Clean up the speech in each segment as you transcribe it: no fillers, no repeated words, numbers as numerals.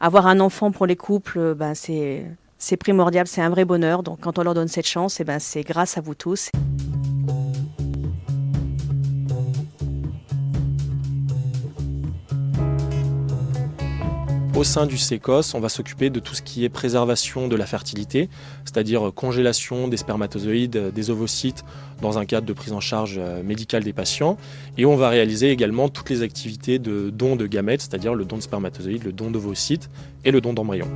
Avoir un enfant pour les couples, c'est primordial, c'est un vrai bonheur. Donc quand on leur donne cette chance, c'est grâce à vous tous. Au sein du CECOS, on va s'occuper de tout ce qui est préservation de la fertilité, c'est-à-dire congélation des spermatozoïdes, des ovocytes, dans un cadre de prise en charge médicale des patients. Et on va réaliser également toutes les activités de don de gamètes, c'est-à-dire le don de spermatozoïdes, le don d'ovocytes et le don d'embryons.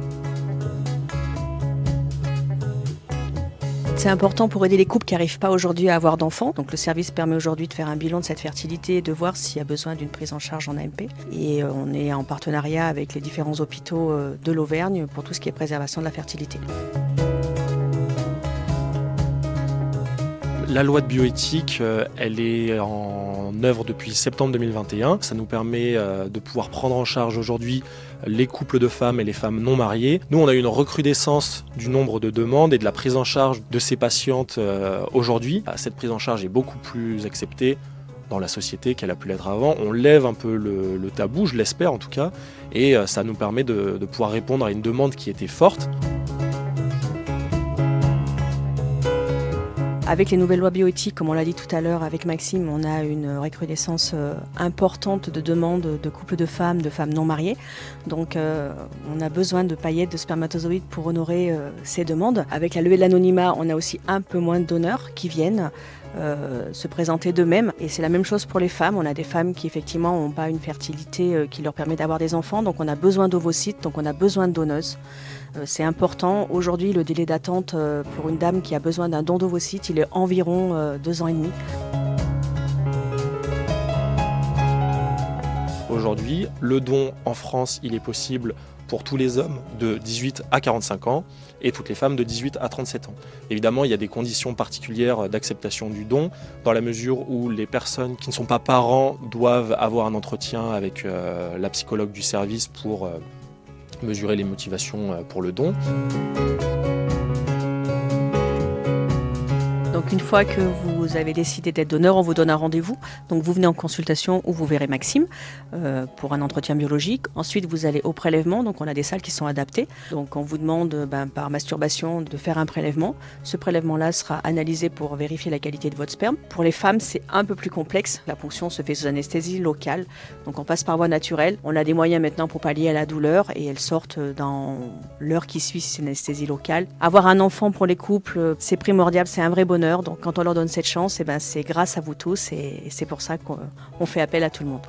C'est important pour aider les couples qui n'arrivent pas aujourd'hui à avoir d'enfants. Donc le service permet aujourd'hui de faire un bilan de cette fertilité et de voir s'il y a besoin d'une prise en charge en AMP. Et on est en partenariat avec les différents hôpitaux de l'Auvergne pour tout ce qui est préservation de la fertilité. La loi de bioéthique, elle est en œuvre depuis septembre 2021. Ça nous permet de pouvoir prendre en charge aujourd'hui les couples de femmes et les femmes non mariées. Nous, on a eu une recrudescence du nombre de demandes et de la prise en charge de ces patientes aujourd'hui. Cette prise en charge est beaucoup plus acceptée dans la société qu'elle a pu l'être avant. On lève un peu le tabou, je l'espère en tout cas, et ça nous permet de pouvoir répondre à une demande qui était forte. Avec les nouvelles lois bioéthiques, comme on l'a dit tout à l'heure avec Maxime, on a une recrudescence importante de demandes de couples de femmes non mariées. Donc on a besoin de paillettes, de spermatozoïdes pour honorer ces demandes. Avec la levée de l'anonymat, on a aussi un peu moins de donneurs qui viennent se présenter d'eux-mêmes. Et c'est la même chose pour les femmes. On a des femmes qui effectivement n'ont pas une fertilité qui leur permet d'avoir des enfants. Donc on a besoin d'ovocytes, donc on a besoin de donneuses. C'est important. Aujourd'hui, le délai d'attente pour une dame qui a besoin d'un don d'ovocytes, il est environ 2 ans et demi. Aujourd'hui, le don en France, il est possible pour tous les hommes de 18 à 45 ans et toutes les femmes de 18 à 37 ans. Évidemment, il y a des conditions particulières d'acceptation du don, dans la mesure où les personnes qui ne sont pas parents doivent avoir un entretien avec la psychologue du service pour mesurer les motivations pour le don. Donc une fois que vous avez décidé d'être donneur, on vous donne un rendez-vous. Donc vous venez en consultation où vous verrez Maxime pour un entretien biologique. Ensuite vous allez au prélèvement, donc on a des salles qui sont adaptées. Donc on vous demande par masturbation de faire un prélèvement. Ce prélèvement-là sera analysé pour vérifier la qualité de votre sperme. Pour les femmes, c'est un peu plus complexe. La ponction se fait sous anesthésie locale. Donc on passe par voie naturelle. On a des moyens maintenant pour pallier à la douleur et elles sortent dans l'heure qui suit cette anesthésie locale. Avoir un enfant pour les couples, c'est primordial, c'est un vrai bonheur. Donc quand on leur donne cette chance, c'est grâce à vous tous et c'est pour ça qu'on fait appel à tout le monde.